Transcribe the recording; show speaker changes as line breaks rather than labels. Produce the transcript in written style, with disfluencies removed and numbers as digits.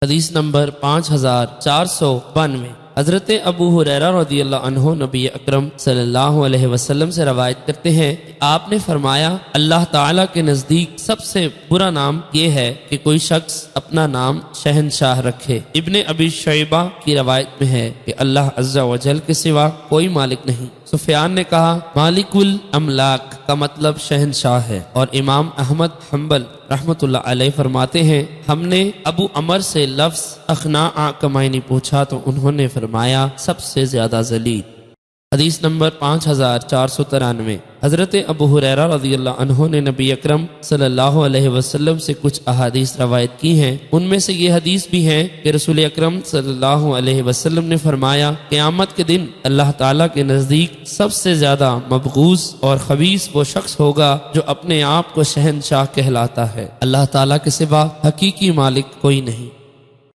حدیث نمبر 5492۔ حضرت ابو ہریرہ رضی اللہ عنہ نبی اکرم صلی اللہ علیہ وسلم سے روایت کرتے ہیں کہ آپ نے فرمایا، اللہ تعالیٰ کے نزدیک سب سے برا نام یہ ہے کہ کوئی شخص اپنا نام شہنشاہ رکھے۔ ابن ابی شیبہ کی روایت میں ہے کہ اللہ عز و جل کے سوا کوئی مالک نہیں۔ سفیان نے کہا مالک الاملاک کا مطلب شہنشاہ ہے، اور امام احمد حنبل رحمت اللہ علیہ فرماتے ہیں ہم نے ابو عمر سے لفظ اخناع کا معنی پوچھا تو انہوں نے فرمایا سب سے زیادہ ذلیل۔ حدیث نمبر 5493۔ حضرت ابو ہریرہ رضی اللہ عنہ نے نبی اکرم صلی اللہ علیہ وسلم سے کچھ احادیث روایت کی ہیں، ان میں سے یہ حدیث بھی ہے کہ رسول اکرم صلی اللہ علیہ وسلم نے فرمایا قیامت کے دن اللہ تعالیٰ کے نزدیک سب سے زیادہ مبغوض اور خبیث وہ شخص ہوگا جو اپنے آپ کو شہنشاہ کہلاتا ہے، اللہ تعالیٰ کے سوا حقیقی مالک کوئی نہیں۔